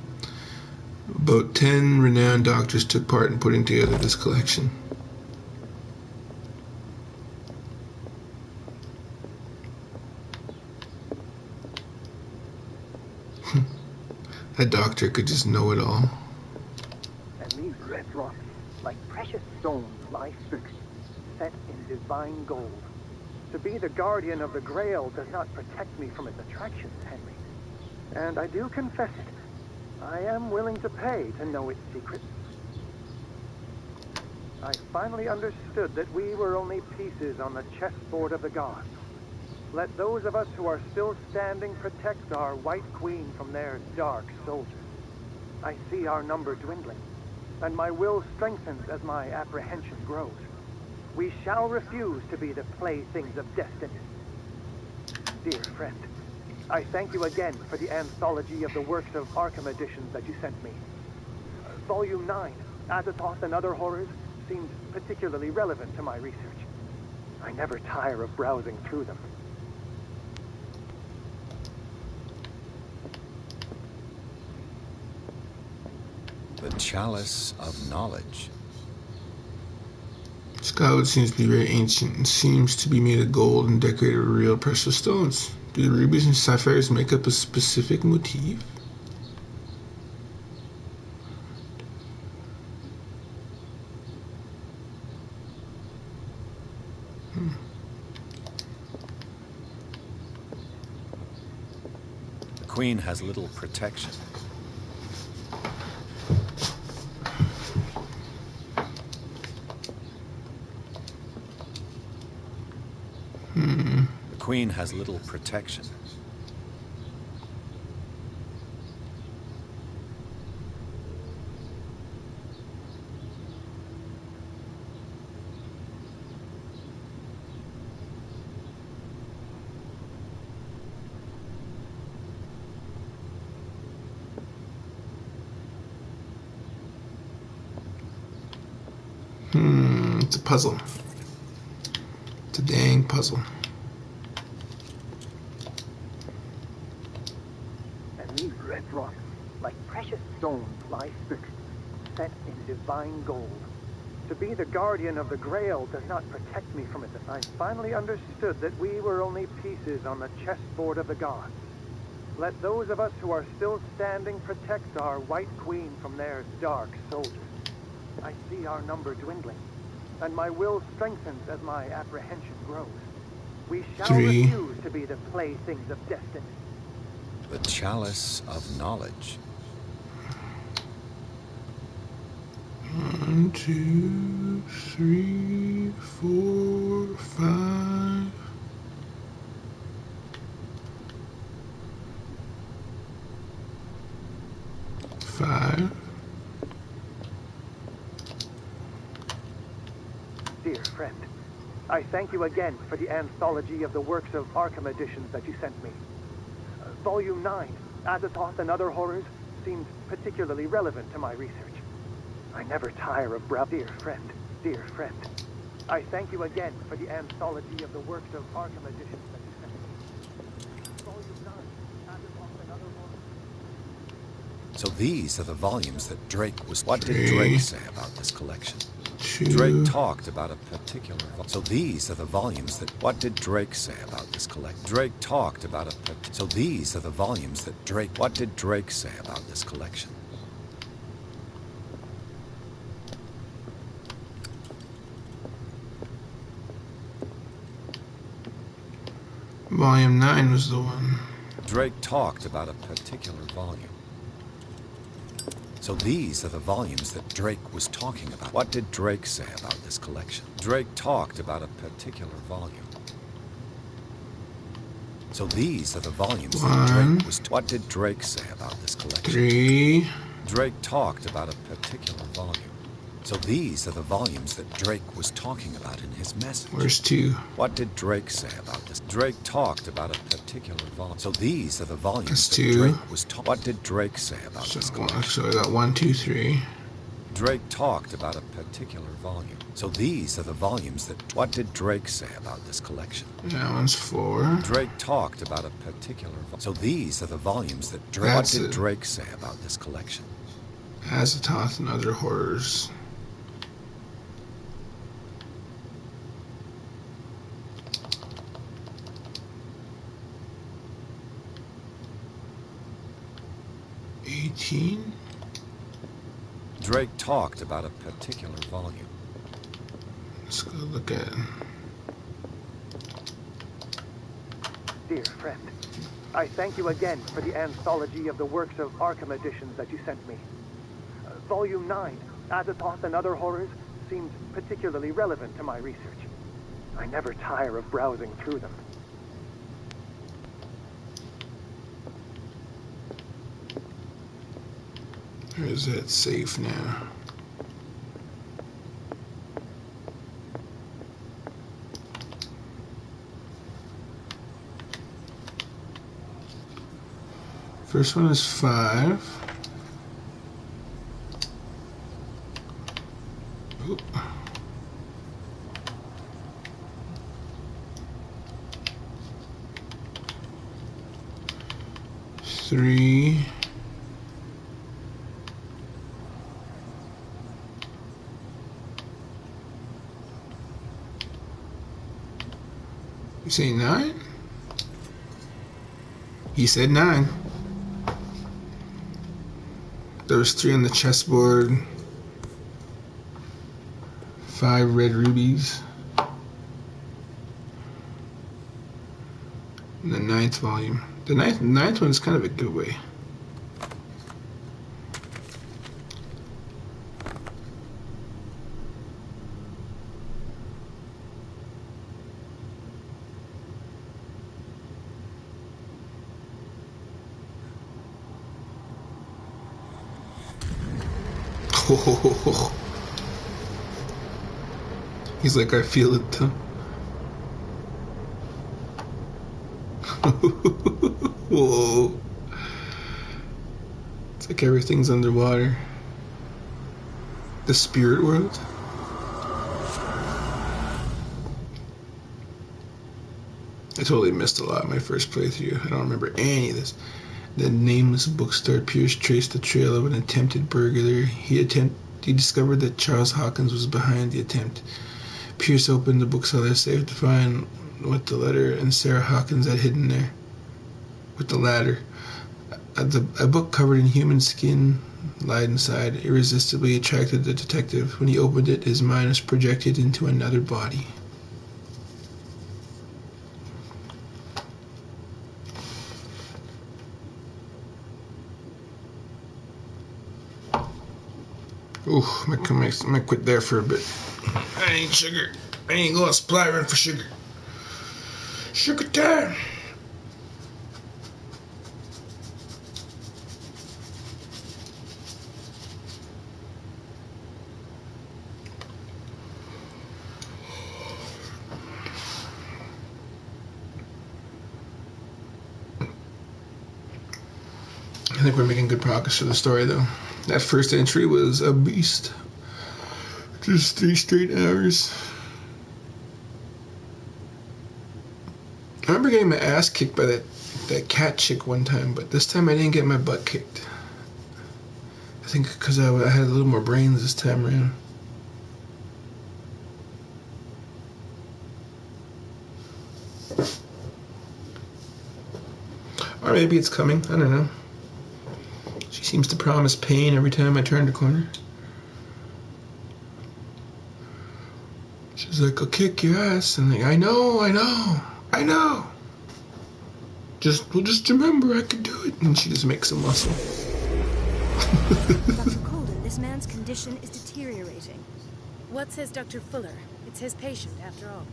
About 10 renowned doctors took part in putting together this collection. A doctor could just know it all. And these red rocks, like precious stones, lie fixed, set in divine gold. To be the guardian of the Grail does not protect me from its attractions, Henry. And I do confess it. I am willing to pay to know its secrets. I finally understood that we were only pieces on the chessboard of the gods. Let those of us who are still standing protect our White Queen from their dark soldiers. I see our number dwindling. and my will strengthens as my apprehension grows. We shall refuse to be the playthings of destiny. Dear friend, I thank you again for the anthology of the works of Arkham editions that you sent me. Volume 9, Azathoth and Other Horrors, seemed particularly relevant to my research. I never tire of browsing through them. The Chalice of Knowledge. This goblet seems to be very ancient and seems to be made of gold and decorated with real precious stones. Do the rubies and sapphires make up a specific motif? The Queen has little protection. The Queen has little protection. It's a puzzle. It's a dang puzzle. And these red rocks, like precious stones, lie fixed, set in divine gold. To be the guardian of the Grail does not protect me from its effects. I finally understood that we were only pieces on the chessboard of the gods. Let those of us who are still standing protect our White Queen from their dark soldiers. I see our number dwindling, and my will strengthens as my apprehension grows. We shall 3. refuse to be the playthings of destiny. The Chalice of Knowledge. 1, 2, 3, 4, 5. 5. Dear friend, I thank you again for the anthology of the works of Arkham editions that you sent me. Volume 9, Azathoth and Other Horrors, seemed particularly relevant to my research. I never tire of dear friend. I thank you again for the anthology of the works of Arkham editions that you sent me. Volume 9, Azathoth and Other Horrors. So these are the volumes that Drake was... What did 3. Drake say about this collection? 2. Drake talked about a particular... So these are the volumes that... What did Drake say about this collection? Drake talked about a... So these are the volumes that Drake... What did Drake say about this collection? Volume 9 was the one. Drake talked about a particular volume. So these are the volumes that Drake was talking about. What did Drake say about this collection? Drake talked about a particular volume. So these are the volumes that Drake was... What did Drake say about this collection? 3. Drake talked about a particular volume. So these are the volumes that Drake was talking about in his message. Where's 2? What did Drake say about this? Drake talked about a particular volume. So these are the volumes That's that 2. Drake was talking... What did Drake say about this collection? So I got 1, 2, 3. Drake talked about a particular volume. So these are the volumes that... What did Drake say about this collection? That one's 4. Drake talked about a particular... So these are the volumes that Drake... What did Drake say about this collection? Azathoth and Other Horrors. Drake talked about a particular volume. Let's go look at it. Dear friend, I thank you again for the anthology of the works of Arkham editions that you sent me. Volume 9, Azathoth and Other Horrors, seemed particularly relevant to my research. I never tire of browsing through them. Where is it? Safe now. First one is 5. Ooh. Three. You say 9? He said 9. There was 3 on the chessboard. 5 red rubies. And the 9th volume. The ninth one is kind of a giveaway. He's like, I feel it too. Whoa. It's like everything's underwater. The spirit world? I totally missed a lot in my first playthrough. I don't remember any of this. The nameless bookstore. Pierce traced the trail of an attempted burglary. He discovered that Charles Hawkins was behind the attempt. Pierce opened the bookseller's safe to find what the letter and Sarah Hawkins had hidden there. With the ladder. A book covered in human skin lied inside, irresistibly attracted the detective. When he opened it, his mind was projected into another body. Ooh, I might quit there for a bit. I need sugar. I need to go on supply run for sugar. Sugar time. I think we're making good progress for the story, though. That first entry was a beast. Just 3 straight hours. I remember getting my ass kicked by that cat chick one time, but this time I didn't get my butt kicked. I think because I had a little more brains this time around. Or maybe it's coming. I don't know. She seems to promise pain every time I turn the corner. She's like, I'll kick your ass. And like, I know. Just remember I could do it. And she just makes a muscle. Dr. Colden, this man's condition is deteriorating. What says Dr. Fuller? It's his patient, after all.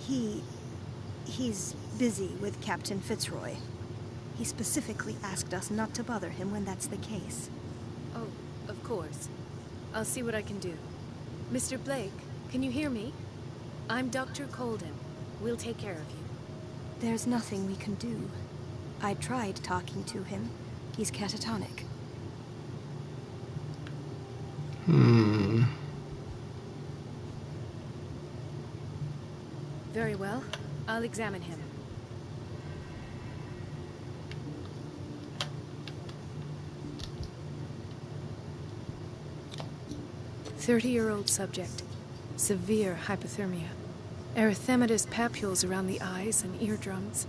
He's busy with Captain Fitzroy. He specifically asked us not to bother him when that's the case. Oh, of course. I'll see what I can do. Mr. Blake, can you hear me? I'm Dr. Colden. We'll take care of you. There's nothing we can do. I tried talking to him. He's catatonic. Very well. I'll examine him. 30-year-old subject. Severe hypothermia. Erythematous papules around the eyes and eardrums.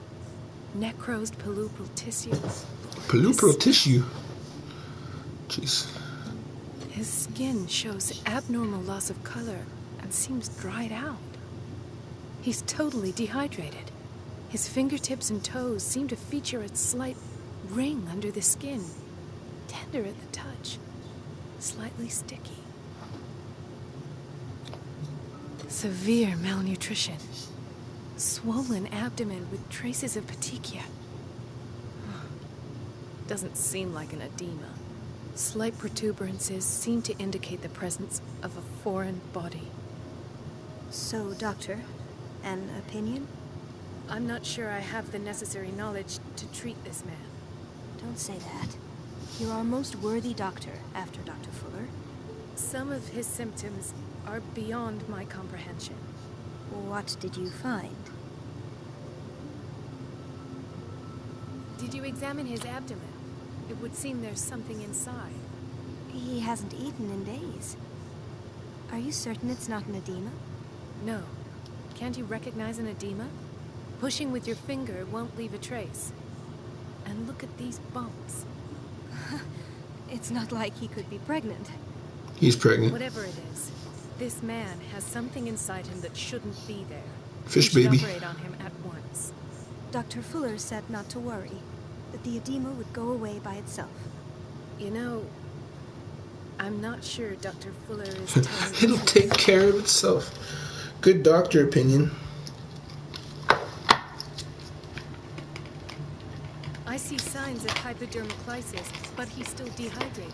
Necrosed palpebral tissue. Palpebral tissue? Jeez. His skin shows abnormal loss of color and seems dried out. He's totally dehydrated. His fingertips and toes seem to feature a slight ring under the skin. Tender at the touch. Slightly sticky. Severe malnutrition. Swollen abdomen with traces of petechia. Doesn't seem like an edema. Slight protuberances seem to indicate the presence of a foreign body. So, Doctor, an opinion? I'm not sure I have the necessary knowledge to treat this man. Don't say that. You're our most worthy doctor after Dr. Fuller. Some of his symptoms are beyond my comprehension. What did you find? Did you examine his abdomen? It would seem there's something inside. He hasn't eaten in days. Are you certain it's not an edema? No. Can't you recognize an edema? Pushing with your finger won't leave a trace. And look at these bumps. It's not like he could be pregnant. He's pregnant. Whatever it is, this man has something inside him that shouldn't be there. Fish We should baby. operate on him at once. Dr. Fuller said not to worry, that the edema would go away by itself. You know, I'm not sure Dr. Fuller is telling the It'll truth. take care of itself. Good doctor opinion. I see signs of hypodermoclysis, but he's still dehydrated.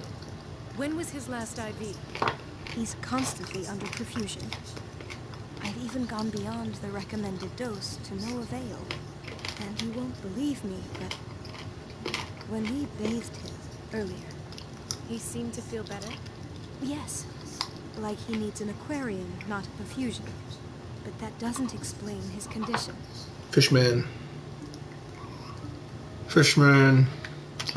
When was his last IV? He's constantly under perfusion. I've even gone beyond the recommended dose to no avail. And you won't believe me, but when we bathed him earlier, He seemed to feel better? yes, like he needs an aquarium, not a perfusion. But that doesn't explain his condition. Fishman. Fishman.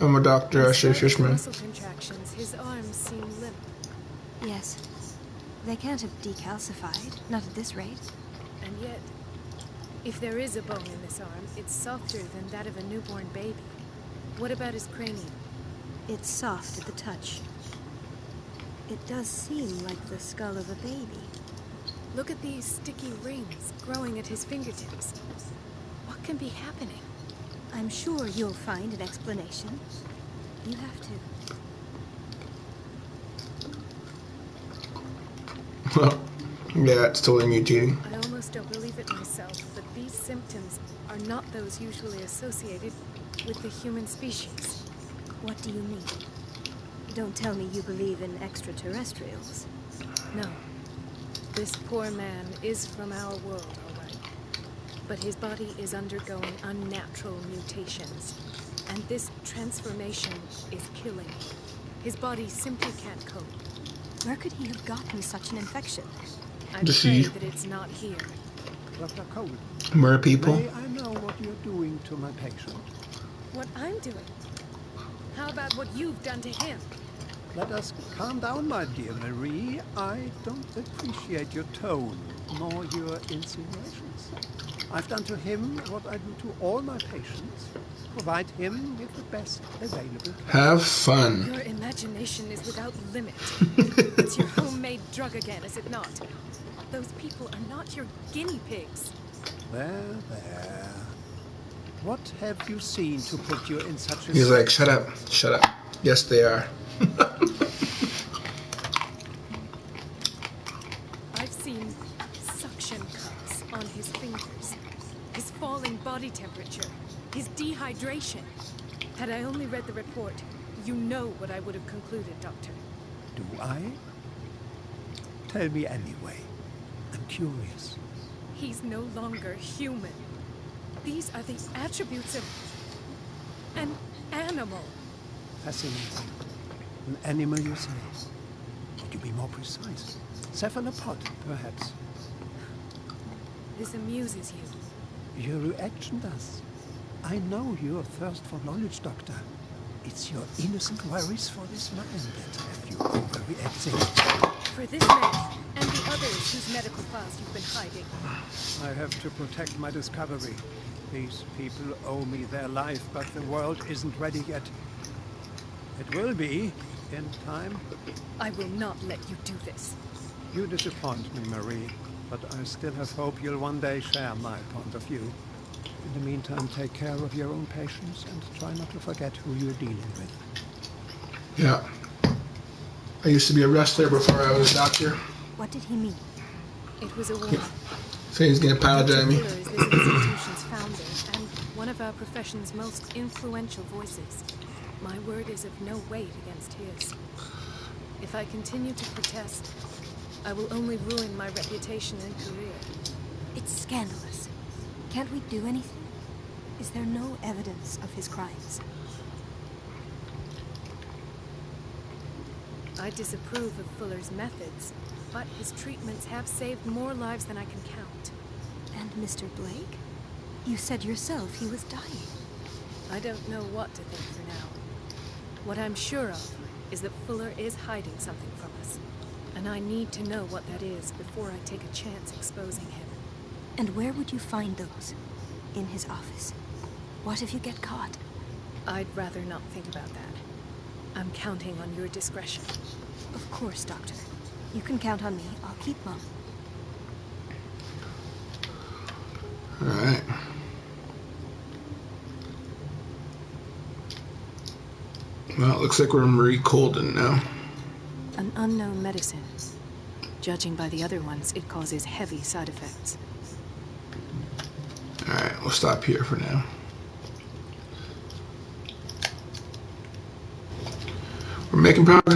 I'm a doctor, I say Despite his fishman. muscle contractions, his arms seem limp. Yes, they can't have decalcified, not at this rate. And yet, if there is a bone in this arm, it's softer than that of a newborn baby. What about his cranium? It's soft at the touch. It does seem like the skull of a baby. Look at these sticky rings growing at his fingertips. What can be happening? I'm sure you'll find an explanation. You have to. Well, yeah, it's totally mutating. I almost don't believe it myself, but these symptoms are not those usually associated with the human species. What do you mean? Don't tell me you believe in extraterrestrials. No. This poor man is from our world, all right. But his body is undergoing unnatural mutations. And this transformation is killing him. His body simply can't cope. Where could he have gotten such an infection? I The pray sea. that it's not here. Dr. Cole, Mer people. may I know what you're doing to my patient? What I'm doing? How about what you've done to him? Let us calm down, my dear Marie. I don't appreciate your tone, nor your insinuations. I've done to him what I do to all my patients. Provide him with the best available care. Have fun. Your imagination is without limit. It's your homemade drug again, is it not? Those people are not your guinea pigs. There, there. What have you seen to put you in such a He's state? like, shut up, shut up. Yes, they are. I've seen suction cups on his fingers, his falling body temperature, his dehydration. Had I only read the report, you know what I would have concluded, Doctor. Do I? Tell me anyway. I'm curious. He's no longer human. These are the attributes of an animal. Fascinating. An animal, you say? Could you be more precise? Cephalopod, perhaps. This amuses you. Your reaction does. I know your thirst for knowledge, Doctor. It's your innocent worries for this man that have you overreacting. For this man and the others whose medical files you've been hiding. I have to protect my discovery. These people owe me their life, but the world isn't ready yet. It will be, in time. I will not let you do this. You disappoint me, Marie, but I still have hope you'll one day share my point of view. In the meantime, take care of your own patients and try not to forget who you're dealing with. Yeah. I used to be a wrestler before I was a doctor. What did he mean? It was a warning. So he's gonna apologize to me. Dr. Fuller is this institution's founder and one of our profession's most influential voices. My word is of no weight against his. If I continue to protest, I will only ruin my reputation and career. It's scandalous. Can't we do anything? Is there no evidence of his crimes? I disapprove of Fuller's methods, but his treatments have saved more lives than I can count. And Mr. Blake? You said yourself he was dying. I don't know what to think for now. What I'm sure of is that Fuller is hiding something from us, and I need to know what that is before I take a chance exposing him. And where would you find those? In his office. What if you get caught? I'd rather not think about that. I'm counting on your discretion. Of course, Doctor. You can count on me. I'll keep mum. All right. Well, it looks like we're in Marie Colden now. An unknown medicine. Judging by the other ones, it causes heavy side effects. All right, we'll stop here for now. We're making progress.